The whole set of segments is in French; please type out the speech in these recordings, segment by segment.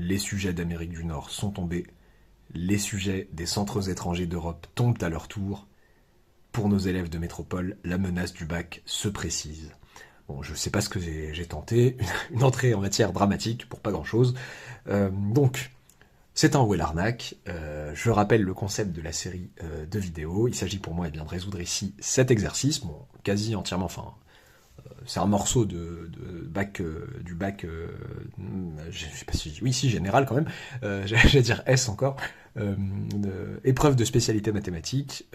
les sujets d'Amérique du Nord sont tombés, les sujets des centres étrangers d'Europe tombent à leur tour. Pour nos élèves de métropole, la menace du bac se précise. Bon, je sais pas ce que j'ai tenté, une entrée en matière dramatique pour pas grand-chose. Donc, c'est un Où est l'arnaque. Je rappelle le concept de la série de vidéos. Il s'agit pour moi de résoudre ici cet exercice, bon, quasi entièrement, enfin, c'est un morceau de bac, du bac, je sais pas si, oui, si, général quand même, j'allais dire S encore, épreuve de spécialité mathématique,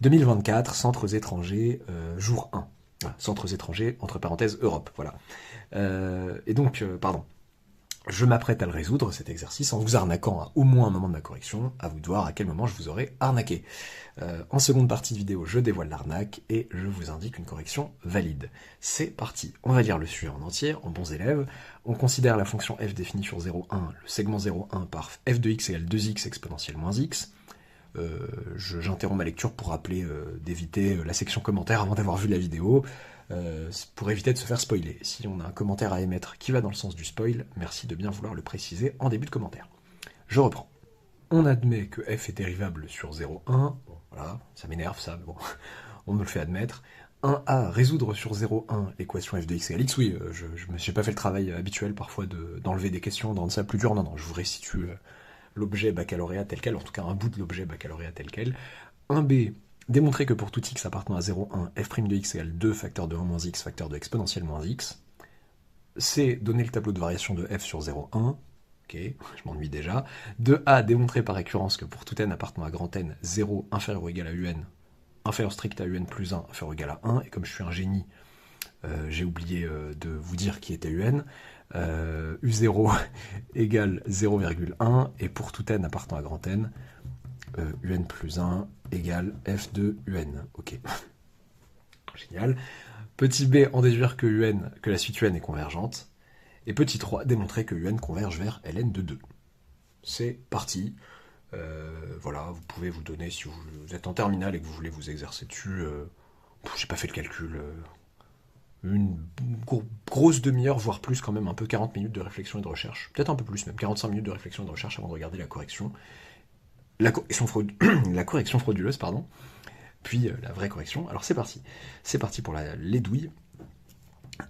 2024, centres étrangers, jour 1. Voilà, centres étrangers, entre parenthèses, Europe, voilà. Et donc, pardon, je m'apprête à le résoudre, cet exercice, en vous arnaquant à au moins un moment de ma correction, à vous de voir à quel moment je vous aurai arnaqué. En seconde partie de vidéo, je dévoile l'arnaque et je vous indique une correction valide. C'est parti. On va lire le sujet en entier, en bons élèves. On considère la fonction f définie sur 0,1, le segment 0,1 par f de x égale 2x exponentielle moins x. J'interromps ma lecture pour rappeler d'éviter la section commentaires avant d'avoir vu la vidéo, pour éviter de se faire spoiler. Si on a un commentaire à émettre qui va dans le sens du spoil, merci de bien vouloir le préciser en début de commentaire. Je reprends. On admet que f est dérivable sur 0,1. Bon, voilà, ça m'énerve ça, mais bon, on me le fait admettre. 1a, résoudre sur 0,1 l'équation f de x égale x. Oui, je n'ai pas fait le travail habituel parfois d'enlever des questions, de rendre ça plus dur. Non, je vous restitue l'objet baccalauréat tel quel, en tout cas un bout de l'objet baccalauréat tel quel. 1b, démontrer que pour tout x appartenant à 0,1, f' de x égale 2 facteur de 1 moins x facteur de exponentielle moins x. C, donner le tableau de variation de f sur 0,1. Ok, je m'ennuie déjà. 2a, démontrer par récurrence que pour tout n appartenant à grand N, 0 inférieur ou égal à un, inférieur strict à un plus 1 inférieur ou égal à 1, et comme je suis un génie, j'ai oublié de vous dire qui était un, u0 égale 0,1, et pour tout n appartenant à grand N, un plus 1 égale f de un. Ok. Génial. Petit b, en déduire que la suite un est convergente. Et petit 3, démontrer que un converge vers ln de 2. C'est parti. Voilà, vous pouvez vous donner, si vous êtes en terminale et que vous voulez vous exercer dessus, j'ai pas fait le calcul, une grosse demi-heure, voire plus quand même, un peu 40 minutes de réflexion et de recherche. Peut-être un peu plus même, 45 minutes de réflexion et de recherche avant de regarder la correction. La correction frauduleuse, pardon. Puis la vraie correction. Alors c'est parti. C'est parti pour les douilles.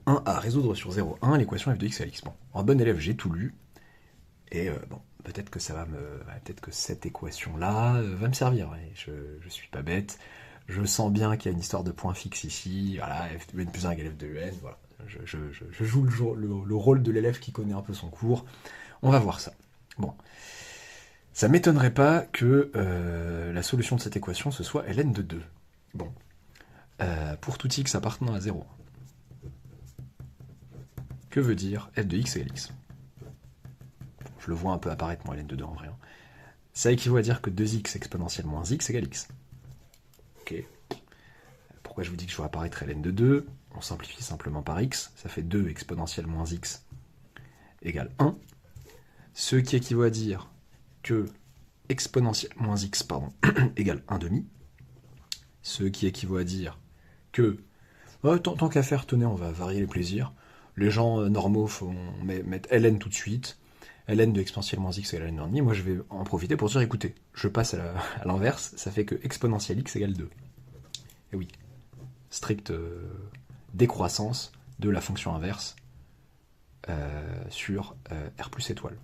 1 à résoudre sur 0,1 l'équation f de x à x. Bon, en bon élève, j'ai tout lu. Et bon, peut-être que peut-être que cette équation-là va me servir. Ouais. Je suis pas bête. Je sens bien qu'il y a une histoire de point fixe ici. Voilà, f de n plus 1 égale f de un. Voilà. Je joue le rôle de l'élève qui connaît un peu son cours. On va voir ça. Bon. Ça m'étonnerait pas que la solution de cette équation, ce soit ln de 2. Bon. Pour tout x appartenant à 0. Que veut dire f de x égale x? Je le vois un peu apparaître, moi, ln de 2 en vrai. Ça équivaut à dire que 2x exponentielle moins x égale x. Ok. Pourquoi je vous dis que je vois apparaître ln de 2? On simplifie simplement par x. Ça fait 2 exponentielle moins x égale 1. Ce qui équivaut à dire que exponentielle moins x, pardon, égale 1 demi. Ce qui équivaut à dire que, tant qu'à faire, tenez, on va varier les plaisirs. Les gens normaux mettent ln tout de suite. Ln de exponentielle moins x égale ln 1,5. Moi, je vais en profiter pour dire, écoutez, je passe à l'inverse. Ça fait que exponentielle x égale 2. Et oui, stricte décroissance de la fonction inverse sur r plus étoile.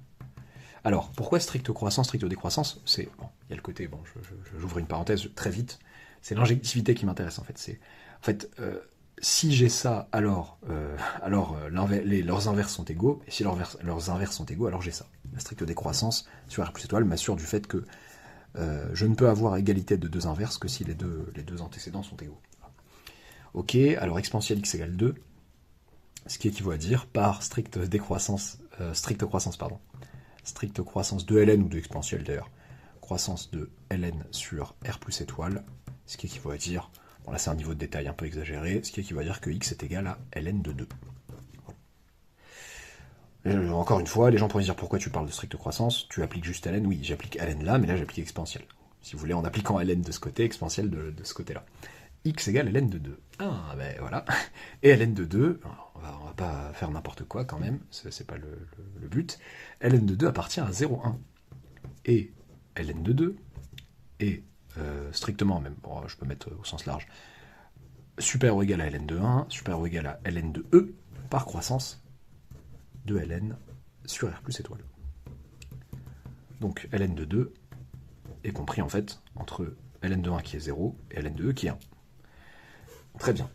Alors, pourquoi stricte croissance, stricte décroissance? C'est, bon, il y a le côté, bon, j'ouvre une parenthèse très vite, c'est l'injectivité qui m'intéresse en fait. Si j'ai ça, alors leurs inverses sont égaux, et si leurs inverses sont égaux, alors j'ai ça. La stricte décroissance sur R plus étoile m'assure du fait que je ne peux avoir égalité de deux inverses que si les deux antécédents sont égaux. Ok, alors exponentielle x égale 2, ce qui équivaut à dire par stricte croissance de ln ou de exponentielle d'ailleurs, croissance de ln sur R plus étoile, ce qui équivaut à dire, bon là c'est un niveau de détail un peu exagéré, ce qui équivaut à dire que x est égal à ln de 2. Encore une fois, les gens pourraient dire pourquoi tu parles de stricte croissance, tu appliques juste ln, oui j'applique ln là, mais là j'applique exponentielle. Si vous voulez, en appliquant ln de ce côté, exponentielle de ce côté-là. X égale ln de 2. Ah ben voilà. Et ln de 2, on va pas faire n'importe quoi quand même, c'est pas le but. Ln de 2 appartient à 0,1. Et Ln de 2 est strictement, même, bon, je peux mettre au sens large, supérieur ou égal à Ln de 1, supérieur ou égal à Ln de E, par croissance de Ln sur R plus étoile. Donc Ln de 2 est compris en fait entre Ln de 1 qui est 0 et Ln de E qui est 1. Très bien.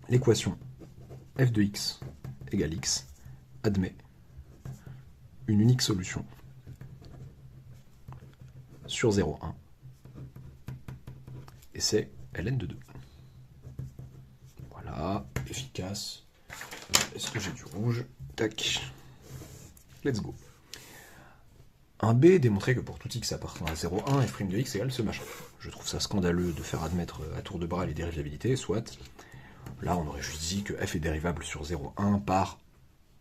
L'équation f de x égale x admet une unique solution sur 0,1 et c'est Ln de 2. Voilà, efficace. Est-ce que j'ai du rouge? Tac. Let's go. Un B démontrait que pour tout x appartenant à 0,1, f' de x égale ce machin. Je trouve ça scandaleux de faire admettre à tour de bras les dérivabilités, soit. Là, on aurait juste dit que f est dérivable sur 0,1 par...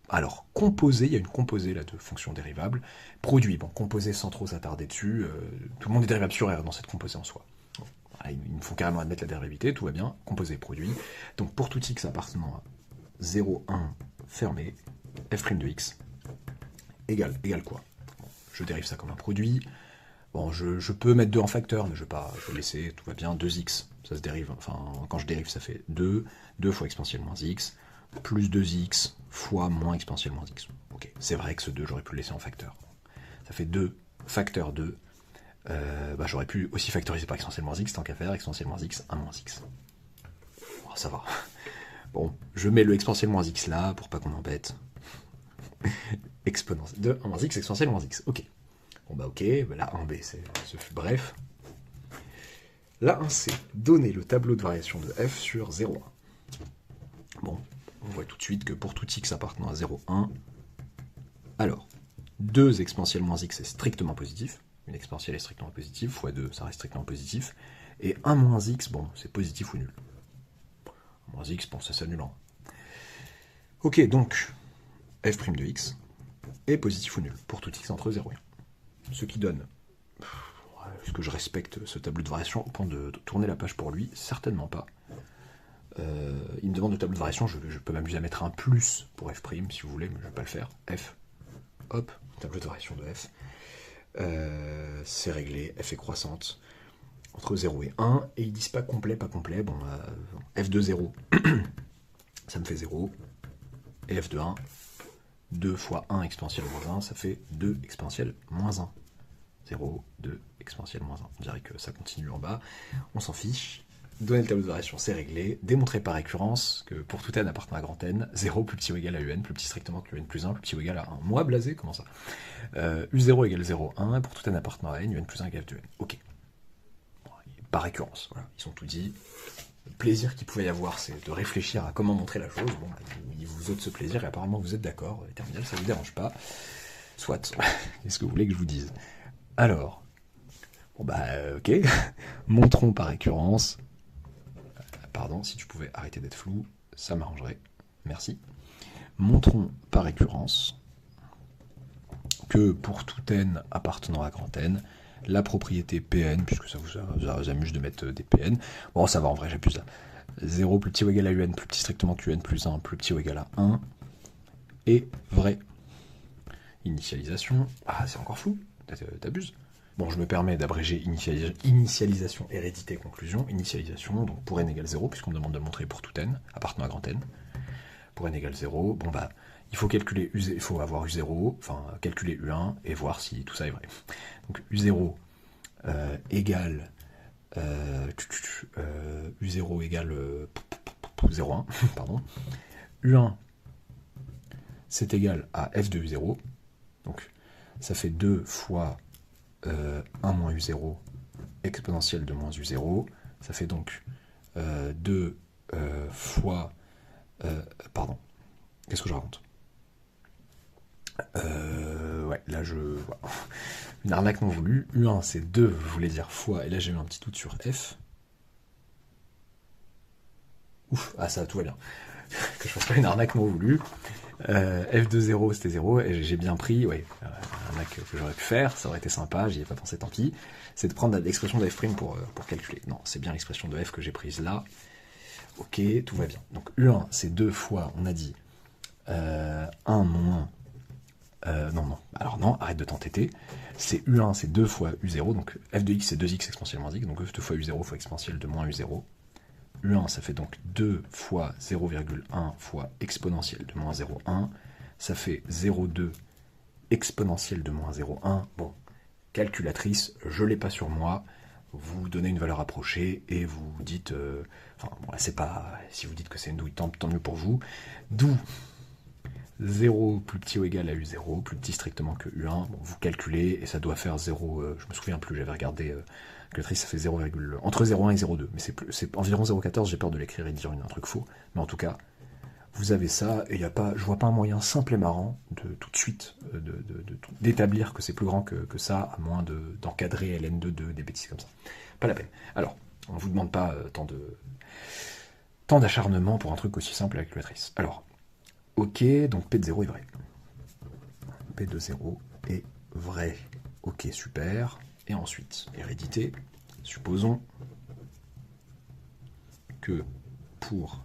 Alors, composé, il y a une composée là de fonctions dérivables. Produit, bon, composé sans trop s'attarder dessus. Tout le monde est dérivable sur R dans cette composée en soi. Bon, voilà, ils me font carrément admettre la dérivabilité, tout va bien. Composé, produit. Donc, pour tout x appartenant à 0,1 fermé, f' de x égale quoi? Bon, je dérive ça comme un produit. Bon, je peux mettre 2 en facteur, mais je vais laisser, tout va bien, 2x. Ça se dérive, enfin, quand je dérive, ça fait 2 fois exponentielle moins x, plus 2x fois moins exponentielle moins x. Ok, c'est vrai que ce 2, j'aurais pu le laisser en facteur. Ça fait 2 facteur 2. J'aurais pu aussi factoriser par exponentielle moins x, tant qu'à faire, exponentielle moins x, 1 moins x. Oh, ça va. Bon, je mets le exponentielle moins x là, pour pas qu'on m'embête. Exponentielle de 1 moins x, exponentielle moins x. Ok. Bon bah ok, là 1b, ce fut bref. Là 1c, donner le tableau de variation de f sur 0,1. Bon, on voit tout de suite que pour tout x appartenant à 0,1, alors, 2 exponentielle moins x est strictement positif, une exponentielle est strictement positive, fois 2 ça reste strictement positif, et 1 moins x, bon, c'est positif ou nul. 1 moins x, bon, ça s'annule en 1. Ok, donc, f' de x est positif ou nul, pour tout x entre 0 et 1. Ce qui donne... Est-ce que je respecte ce tableau de variation au point de tourner la page pour lui? Certainement pas. Il me demande le tableau de variation, je peux m'amuser à mettre un plus pour f', si vous voulez, mais je ne vais pas le faire. F, hop, tableau de variation de f. C'est réglé, f est croissante entre 0 et 1, et ils disent pas complet, bon, f de 0, ça me fait 0, et f de 1, 2 fois 1 exponentielle moins 1, ça fait 2 exponentielle moins 1. 0, 2, exponentielle moins 1. On dirait que ça continue en bas. On s'en fiche. Donner le tableau de variation, c'est réglé. Démontrer par récurrence que pour tout n appartenant à grand n, 0 plus petit ou égal à un, plus petit strictement que un plus 1, plus petit ou égal à 1. Moi, blasé, comment ça? U0 égale 0, 1, pour tout n appartenant à n, un plus 1 égale 2n. Ok. Bon, par récurrence, voilà. Ils ont tout dit. Le plaisir qu'il pouvait y avoir, c'est de réfléchir à comment montrer la chose. Bon, il vous ôte ce plaisir, et apparemment vous êtes d'accord. Les terminales, ça vous dérange pas. Soit. Qu'est-ce que vous voulez que je vous dise? Alors, bon ok, montrons par récurrence, pardon, si tu pouvais arrêter d'être flou, ça m'arrangerait, merci. Montrons par récurrence que pour tout n appartenant à grand n, la propriété Pn, puisque ça vous amuse de mettre des Pn, bon ça va en vrai, j'ai plus ça, 0 plus petit ou égal à un, plus petit strictement que un plus 1, plus petit ou égal à 1, est vrai. Initialisation, c'est encore flou. T'abuses. Bon, je me permets d'abréger initialisation, hérédité, conclusion. Initialisation, donc pour n égale 0, puisqu'on me demande de le montrer pour tout n, appartenant à grand n. Pour n égale 0, bon il faut calculer il faut avoir U0, enfin calculer U1 et voir si tout ça est vrai. Donc U0 égale U0 égale 0,1, pardon. U1 c'est égal à f de U0, donc ça fait 2 fois 1 moins U0 exponentielle de moins U0. Ça fait donc 2 fois... pardon. Qu'est-ce que je raconte? Ouais, là je... Une arnaque non voulue. U1 c'est 2, je voulais dire fois, et là j'ai eu un petit doute sur F. Ouf, ça tout va bien. Que je fasse pas une arnaque non voulue. F de 0 c'était 0, et j'ai bien pris, l'arnaque que j'aurais pu faire, ça aurait été sympa, j'y ai pas pensé, tant pis, c'est de prendre l'expression de f' pour calculer. Non, c'est bien l'expression de f que j'ai prise là. Ok, tout va bien. Donc U1, c'est 2 fois, on a dit, 1 moins... non, alors non, arrête de t'entêter. C'est U1, c'est 2 fois U0, donc f de x, c'est 2x exponentielle moins x, donc 2 fois U0 fois exponentielle de moins U0. U1, ça fait donc 2 fois 0,1 fois exponentielle de moins 0,1. Ça fait 0,2 exponentielle de moins 0,1. Bon, calculatrice, je ne l'ai pas sur moi. Vous donnez une valeur approchée et vous dites... enfin, bon, là, c'est pas... Si vous dites que c'est une douille, tant mieux pour vous. D'où 0 plus petit ou égal à U0, plus petit strictement que U1. Bon, vous calculez et ça doit faire 0... je me souviens plus, j'avais regardé... calculatrice, ça fait 0, entre 0,1 et 0,2. Mais c'est environ 0,14, j'ai peur de l'écrire et de dire un truc faux. Mais en tout cas, vous avez ça, et je vois pas un moyen simple et marrant de tout de suite d'établir que c'est plus grand que ça, à moins d'encadrer ln de 2, des bêtises comme ça. Pas la peine. Alors, on ne vous demande pas tant d'acharnement pour un truc aussi simple à la calculatrice. Alors, ok, donc P de 0 est vrai. P de 0 est vrai. Ok, super. Et ensuite, hérédité. Supposons que pour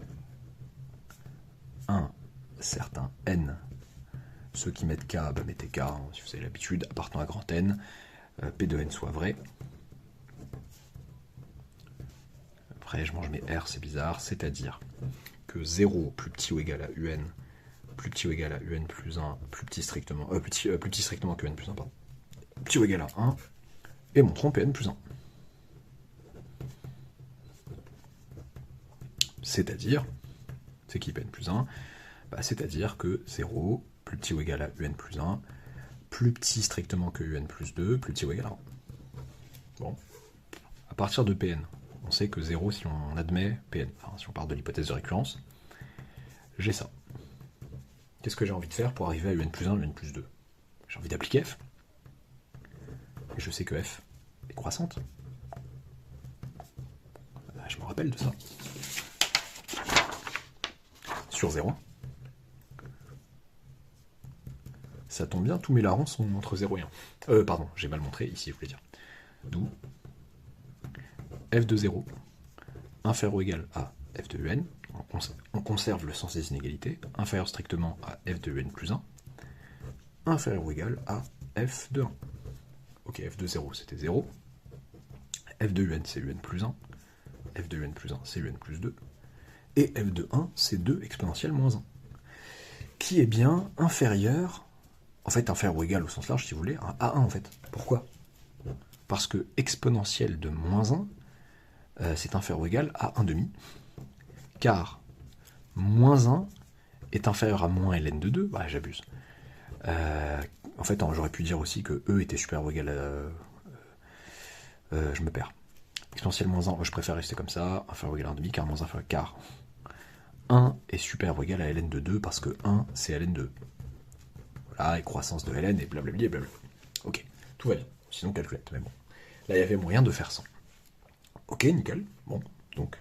un certain n, ceux qui mettent k, bah mettez k, hein, si vous avez l'habitude, appartenant à grand n, p de n soit vrai. Après, je mange mes r, c'est bizarre, c'est-à-dire que 0 plus petit ou égal à un, plus petit ou égal à un plus 1, plus petit strictement que n plus 1, pardon, petit ou égal à 1, et montrons pn plus 1. C'est-à-dire, c'est qui pn plus 1 ? Bah, c'est-à-dire que 0, plus petit ou égal à un plus 1, plus petit strictement que un plus 2, plus petit ou égal à 1. Bon. À partir de Pn, on sait que 0, si on admet Pn, enfin si on part de l'hypothèse de récurrence, j'ai ça. Qu'est-ce que j'ai envie de faire pour arriver à un plus 1, un plus 2 ? J'ai envie d'appliquer f. Et je sais que f est croissante. Je me rappelle de ça. Sur 0. Ça tombe bien, tous mes larrons sont entre 0 et 1. Pardon, j'ai mal montré, ici, je voulais dire. D'où f de 0 inférieur ou égal à f de un, on conserve le sens des inégalités, inférieur strictement à f de un plus 1, inférieur ou égal à f de 1. Ok, f de 0 c'était 0, f de un c'est un plus 1, f de un plus 1 c'est un plus 2, et f de 1 c'est 2 exponentielle moins 1, qui est bien inférieur, en fait inférieur ou égal au sens large si vous voulez, à 1 en fait. Pourquoi ? Parce que exponentielle de moins 1, c'est inférieur ou égal à 1 demi, car moins 1 est inférieur à moins ln de 2, bah j'abuse. En fait, j'aurais pu dire aussi que E était supérieur ou égal à... je me perds. Exponentielle moins 1, je préfère rester comme ça, inférieur ou égal à 1 demi, car moins inférieur, car 1 est supérieur ou égal à ln de 2, parce que 1 c'est ln de 2. Voilà, et croissance de ln, et blablabli, et blablabli. Ok, tout va bien, sinon calculette, mais bon. Là, il y avait moyen de faire ça. Ok, nickel. Bon, donc,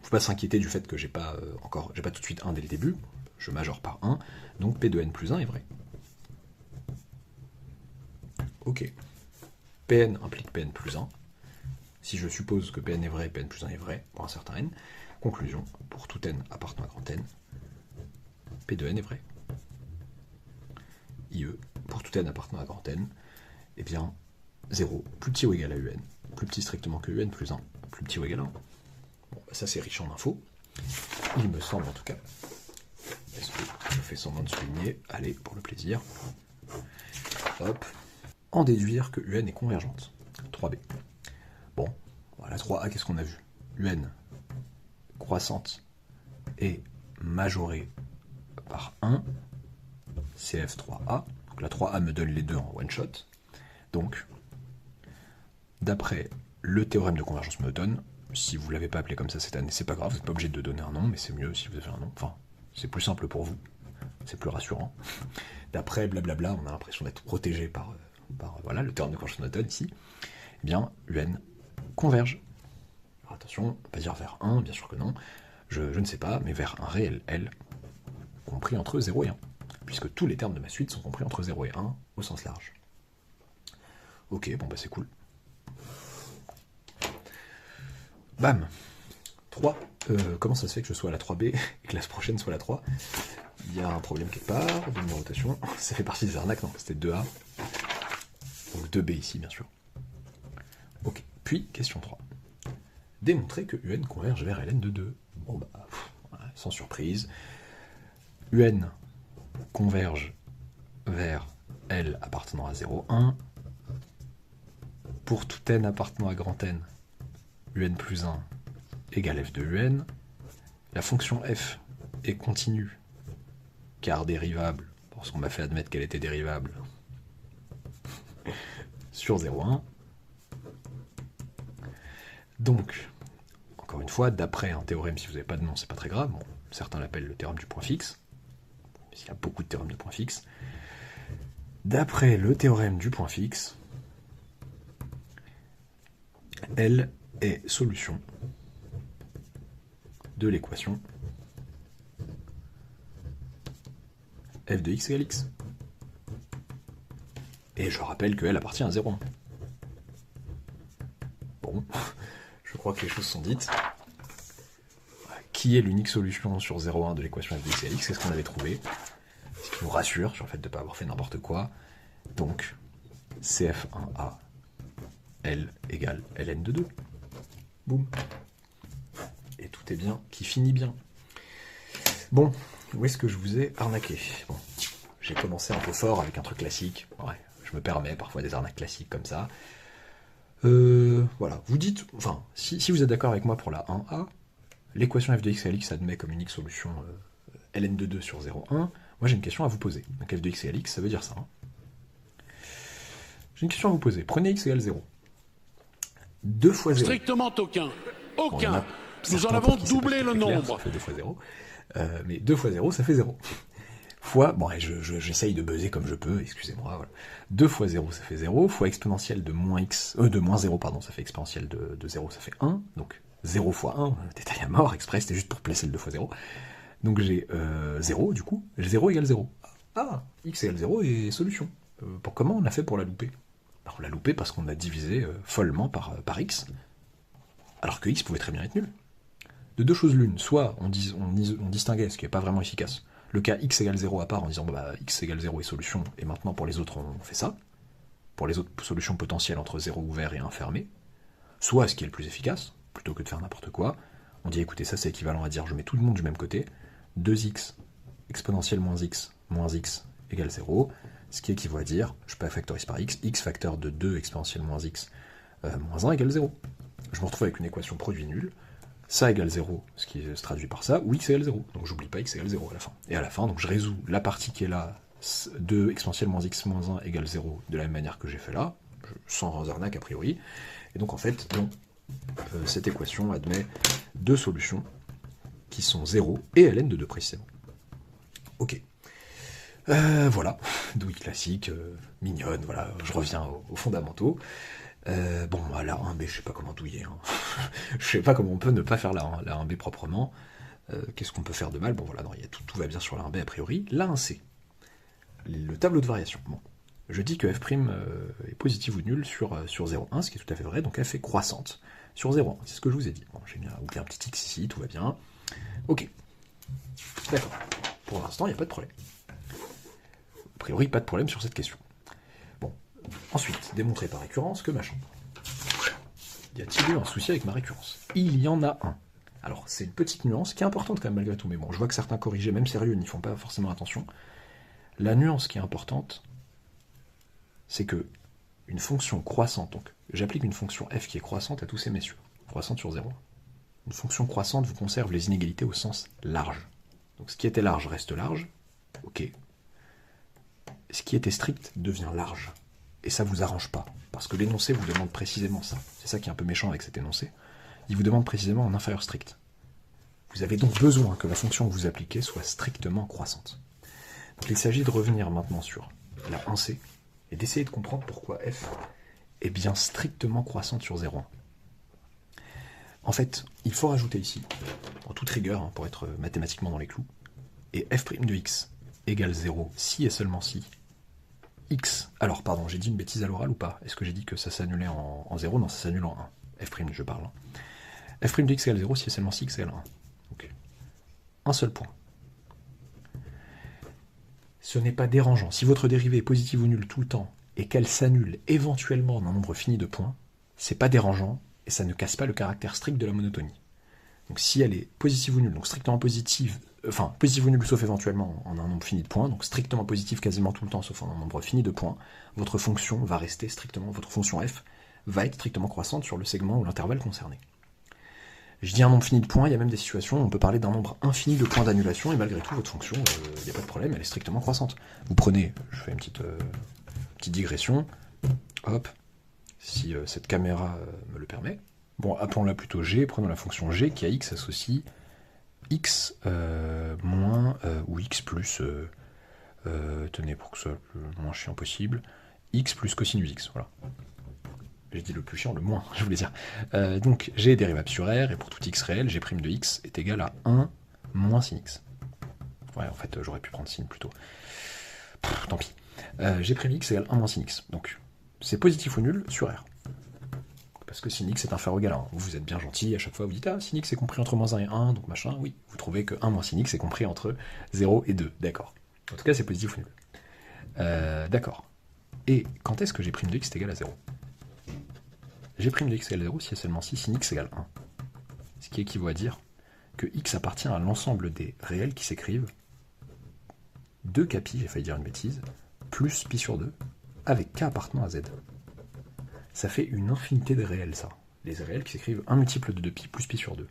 faut pas s'inquiéter du fait que j'ai pas tout de suite 1 dès le début. Je majore par 1. Donc P de n plus 1 est vrai. Ok. Pn implique Pn plus 1. Si je suppose que Pn est vrai, Pn plus 1 est vrai pour un certain n. Conclusion, pour tout n appartenant à grand n, P de n est vrai. IE, pour tout n appartenant à grand n, eh bien, 0 plus petit ou égal à un, plus petit strictement que un plus 1, plus petit ou égal à 1. Bon, bah ça c'est riche en infos. Il me semble en tout cas. Est-ce que je fais semblant de souligner ? Allez, pour le plaisir. Hop. En déduire que un est convergente. 3b. Bon, voilà, 3a, qu'est-ce qu'on a vu ? un croissante et majorée par 1, CF3a. Donc la 3a me donne les deux en one shot. Donc, d'après le théorème de convergence monotone, si vous ne l'avez pas appelé comme ça cette année, c'est pas grave, vous n'êtes pas obligé de donner un nom, mais c'est mieux si vous avez un nom. Enfin, c'est plus simple pour vous, c'est plus rassurant. D'après blablabla, on a l'impression d'être protégé par voilà, le théorème de convergence monotone ici. Eh bien, un converge. Alors, attention, pas dire vers 1, bien sûr que non. Je ne sais pas, mais vers un réel L, compris entre 0 et 1. Puisque tous les termes de ma suite sont compris entre 0 et 1 au sens large. Ok, bon bah c'est cool. Bam. 3. Comment ça se fait que je sois à la 3B et que la prochaine soit la 3? Il y a un problème quelque part de numérotation. Ça fait partie des arnaques, non, c'était 2A. Donc 2B ici, bien sûr. Ok, puis question 3. Démontrer que UN converge vers Ln de 2. Bon bah, sans surprise. UN converge vers L appartenant à 0, 1. Pour tout n appartenant à grand N, UN plus 1 égale f de UN. La fonction f est continue, car dérivable, parce qu'on m'a fait admettre qu'elle était dérivable, sur 0,1. Donc, encore une fois, d'après un théorème, si vous n'avez pas de nom, c'est pas très grave. Bon, certains l'appellent le théorème du point fixe, parce qu'il y a beaucoup de théorèmes de point fixe. D'après le théorème du point fixe, L est solution de l'équation f de x égale x. Et je rappelle que L appartient à 0,1. Bon, je crois que les choses sont dites. Qui est l'unique solution sur 0,1 de l'équation f de x égale x? C'est ce qu'on avait trouvé. Ce qui nous rassure sur le fait de ne pas avoir fait n'importe quoi. Donc, CF1A, L égale Ln de 2. Boum. Et tout est bien qui finit bien. Bon, où est-ce que je vous ai arnaqué? Bon, j'ai commencé un peu fort avec un truc classique. Ouais, je me permets parfois des arnaques classiques comme ça. Voilà, vous dites, enfin, si vous êtes d'accord avec moi pour la 1A, l'équation f de x égale x admet comme unique solution Ln de 2 sur 0,1. Moi j'ai une question à vous poser. Donc f de x égale x, ça veut dire ça. Hein. J'ai une question à vous poser. Prenez x égale 0. 2 fois 0. Strictement aucun. Aucun. Bon, nous en avons doublé le nombre. Ça fait 2 fois 0. Mais 2 fois 0, ça fait 0. Fois, bon, j'essaye de buzzer comme je peux, excusez-moi. Voilà. 2 fois 0, ça fait 0. Fois exponentielle de moins x, de moins 0, pardon, ça fait exponentielle de 0, ça fait 1. Donc 0 fois 1, détail à mort, exprès, c'était juste pour placer le 2 fois 0. Donc j'ai 0, du coup. 0 égale 0. Ah, x égale 0 et solution. Comment on a fait pour la louper? On l'a loupé parce qu'on a divisé follement par x, alors que x pouvait très bien être nul. De deux choses l'une, soit on distinguait, ce qui n'est pas vraiment efficace, le cas x égale 0 à part en disant bah, x égale 0 est solution, et maintenant pour les autres on fait ça, pour les autres solutions potentielles entre 0 ouvert et 1 fermé, soit ce qui est le plus efficace, plutôt que de faire n'importe quoi, on dit écoutez ça c'est équivalent à dire je mets tout le monde du même côté, 2x exponentielle moins x égale 0, ce qui équivaut à dire, je peux factoriser par x, x facteur de 2 exponentielle moins x moins 1 égale 0. Je me retrouve avec une équation produit nul, ça égale 0, ce qui se traduit par ça, ou x égale 0. Donc j'oublie pas x égale 0 à la fin. Et à la fin, donc je résous la partie qui est là, 2 exponentielle moins x moins 1 égale 0, de la même manière que j'ai fait là, sans arnaque a priori. Et donc en fait, non, cette équation admet deux solutions qui sont 0 et Ln de 2 précisément. Ok. Voilà, douille classique, mignonne, voilà, je reviens aux fondamentaux. Bon, la 1B, je sais pas comment douiller. Hein. Je sais pas comment on peut ne pas faire la 1B proprement. Qu'est-ce qu'on peut faire de mal? Bon, voilà, non, tout va bien sur la 1B a priori. La 1C, le tableau de variation. Bon, je dis que f' est positive ou nulle sur 0,1, ce qui est tout à fait vrai, donc f est croissante sur 0,1. C'est ce que je vous ai dit. Bon, j'ai mis un petit x ici, tout va bien. Ok. D'accord. Pour l'instant, il n'y a pas de problème. A priori, pas de problème sur cette question. Bon. Ensuite, démontrer par récurrence que machin. Y a-t-il eu un souci avec ma récurrence? Il y en a un. Alors, c'est une petite nuance qui est importante quand même malgré tout, mais bon, je vois que certains corrigés, même sérieux, n'y font pas forcément attention. La nuance qui est importante, c'est que une fonction croissante, donc j'applique une fonction f qui est croissante à tous ces messieurs, croissante sur 0. Une fonction croissante vous conserve les inégalités au sens large. Donc ce qui était large reste large, ok. Ce qui était strict devient large. Et ça vous arrange pas, parce que l'énoncé vous demande précisément ça. C'est ça qui est un peu méchant avec cet énoncé. Il vous demande précisément un inférieur strict. Vous avez donc besoin que la fonction que vous appliquez soit strictement croissante. Donc il s'agit de revenir maintenant sur la 1C, et d'essayer de comprendre pourquoi f est bien strictement croissante sur 0,1. En fait, il faut rajouter ici, en toute rigueur, hein, pour être mathématiquement dans les clous, et f' de x égale 0 si et seulement si x... Alors, pardon, j'ai dit une bêtise à l'oral ou pas? Est-ce que j'ai dit que ça s'annulait en 0? Non, ça s'annule en 1. F', je parle. f' de x égale 0 si et seulement si x égale 1. Donc, un seul point. Ce n'est pas dérangeant. Si votre dérivée est positive ou nulle tout le temps, et qu'elle s'annule éventuellement d'un nombre fini de points, c'est pas dérangeant, et ça ne casse pas le caractère strict de la monotonie. Donc si elle est positive ou nulle, donc strictement positive, enfin positive ou nulle sauf éventuellement en un nombre fini de points, donc strictement positive quasiment tout le temps sauf en un nombre fini de points, votre fonction va rester strictement, votre fonction f va être strictement croissante sur le segment ou l'intervalle concerné. Je dis un nombre fini de points, il y a même des situations où on peut parler d'un nombre infini de points d'annulation, et malgré tout, votre fonction, il n'y a pas de problème, elle est strictement croissante. Vous prenez, je fais une petite digression, hop, si cette caméra me le permet. Bon, appelons-la plutôt g, prenons la fonction g qui à x associe x moins ou x plus, tenez, pour que ce soit le moins chiant possible, x plus cosinus x, voilà. J'ai dit le plus chiant, le moins, je voulais dire. Donc, g est dérivable sur r, et pour tout x réel, g' de x est égal à 1 moins sin x. Ouais, en fait, j'aurais pu prendre sin plutôt. Tant pis. G' x égale 1 moins sin x. Donc, c'est positif ou nul sur r. Parce que sin x est inférieur ou égal à 1. Vous êtes bien gentil, à chaque fois vous dites « Ah, sin x est compris entre moins 1 et 1, donc machin. » Oui, vous trouvez que 1 moins sin x est compris entre 0 et 2. D'accord. En tout cas, c'est positif ou nul. D'accord. Et quand est-ce que g' de x est égal à 0 ? G' de x égale 0 si et seulement si sin x égale 1. Ce qui équivaut à dire que x appartient à l'ensemble des réels qui s'écrivent 2 pi, j'ai failli dire une bêtise, plus pi sur 2, avec k appartenant à z. Ça fait une infinité de réels, ça. Les réels qui s'écrivent un multiple de 2pi plus pi sur 2.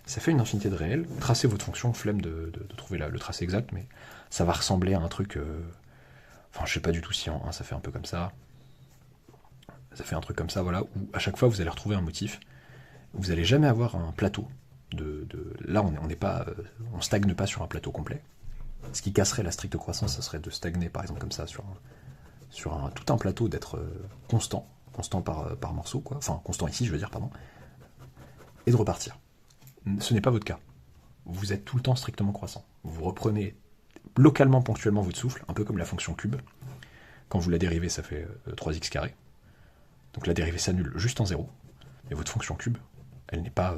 Ça fait une infinité de réels. Tracez votre fonction, flemme de trouver le tracé exact, mais ça va ressembler à un truc... Enfin, je sais pas du tout si en 1 ça fait un peu comme ça. Ça fait un truc comme ça, voilà, où à chaque fois vous allez retrouver un motif. Vous n'allez jamais avoir un plateau. Là, on n'est pas, on stagne pas sur un plateau complet. Ce qui casserait la stricte croissance, ça serait de stagner, par exemple, comme ça, sur tout un plateau, d'être constant par morceau, quoi. Enfin, constant ici, je veux dire, pardon. Et de repartir. Ce n'est pas votre cas. Vous êtes tout le temps strictement croissant. Vous reprenez localement, ponctuellement votre souffle, un peu comme la fonction cube. Quand vous la dérivez, ça fait 3x carré. Donc la dérivée s'annule juste en 0. Et votre fonction cube, elle n'est pas,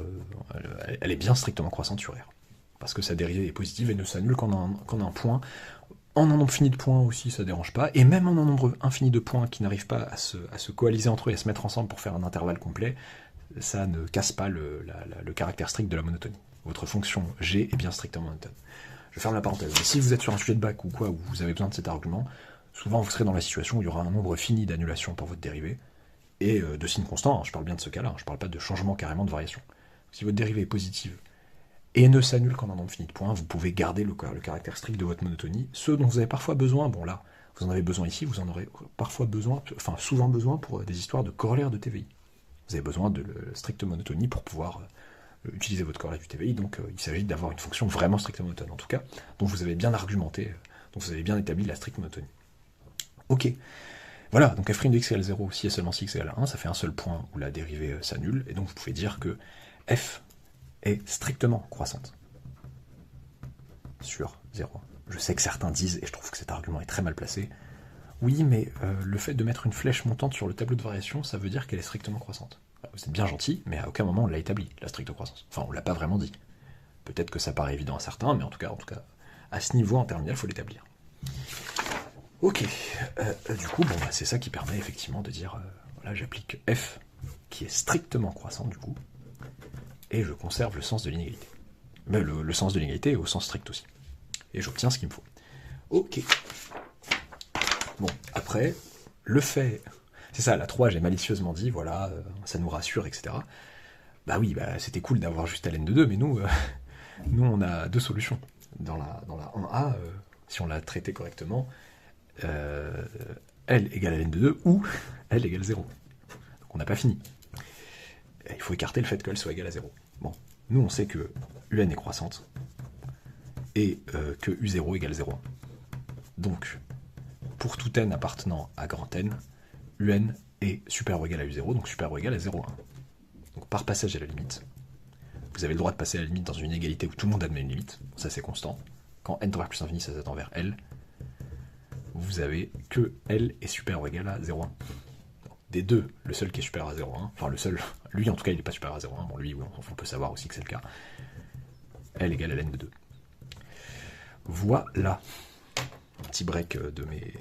elle est bien strictement croissante sur R. Parce que sa dérivée est positive et ne s'annule qu'en un point. En un nombre fini de points aussi, ça ne dérange pas. Et même en un nombre infini de points qui n'arrivent pas à se coaliser entre eux et à se mettre ensemble pour faire un intervalle complet, ça ne casse pas le caractère strict de la monotonie. Votre fonction g est bien strictement monotone. Je ferme la parenthèse. Mais si vous êtes sur un sujet de bac ou quoi, où vous avez besoin de cet argument, souvent vous serez dans la situation où il y aura un nombre fini d'annulations pour votre dérivée, et de signes constants, hein, je parle bien de ce cas-là, je parle pas de changement carrément de variation. Si votre dérivée est positive et ne s'annule qu'en un nombre fini de points, vous pouvez garder le caractère strict de votre monotonie, ce dont vous avez parfois besoin, bon là, vous en avez besoin ici, vous en aurez parfois besoin, enfin souvent besoin pour des histoires de corollaire de TVI. Vous avez besoin de stricte monotonie pour pouvoir utiliser votre corollaire du TVI, donc il s'agit d'avoir une fonction vraiment strictement monotone, en tout cas, dont vous avez bien argumenté, dont vous avez bien établi la stricte monotonie. Ok. Voilà, donc f' de x égale 0 si et seulement si x égale 1, ça fait un seul point où la dérivée s'annule, et donc vous pouvez dire que f est strictement croissante sur 0. Je sais que certains disent, et je trouve que cet argument est très mal placé, oui, mais le fait de mettre une flèche montante sur le tableau de variation, ça veut dire qu'elle est strictement croissante. Vous êtes bien gentil, mais à aucun moment on l'a établi, la stricte croissance. Enfin, on l'a pas vraiment dit. Peut-être que ça paraît évident à certains, mais en tout cas, à ce niveau en terminale, il faut l'établir. Ok, du coup, bon, bah, c'est ça qui permet effectivement de dire, voilà, j'applique f, qui est strictement croissant du coup, et je conserve le sens de l'inégalité. Mais le sens de l'inégalité est au sens strict aussi. Et j'obtiens ce qu'il me faut. Ok. Bon, après, le fait... C'est ça, la 3, j'ai malicieusement dit, voilà, ça nous rassure, etc. Bah oui, bah, c'était cool d'avoir juste ln de 2, mais nous, on a deux solutions. Dans la 1A, si on l'a traité correctement, L égale ln de 2 ou L égale 0. Donc on n'a pas fini. Et il faut écarter le fait qu'elle soit égale à 0. Bon, nous on sait que UN est croissante et que U0 égale 0,1. Donc, pour tout n appartenant à grand N, UN est supérieur ou égal à U0, donc supérieur ou égal à 0,1. Donc par passage à la limite, vous avez le droit de passer à la limite dans une égalité où tout le monde admet une limite, ça c'est constant. Quand n tend vers plus infini, ça s'attend vers L. Vous avez que L est supérieur ou égal à 0,1. des deux, le seul qui est supérieur à 0,1, enfin le seul, lui en tout cas il n'est pas supérieur à 0,1, bon lui oui, on peut savoir aussi que c'est le cas, L égale ln de 2. Voilà, petit break de mes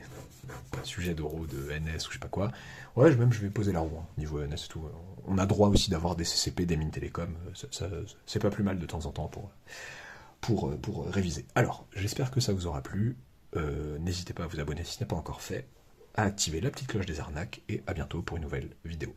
sujets d'euro, de NS ou je sais pas quoi. Ouais, je vais poser la roue, hein, niveau NS et tout. On a droit aussi d'avoir des CCP, des mines télécom, c'est pas plus mal de temps en temps pour réviser. Alors, j'espère que ça vous aura plu, n'hésitez pas à vous abonner si ce n'est pas encore fait, à activer la petite cloche des arnaques, et à bientôt pour une nouvelle vidéo.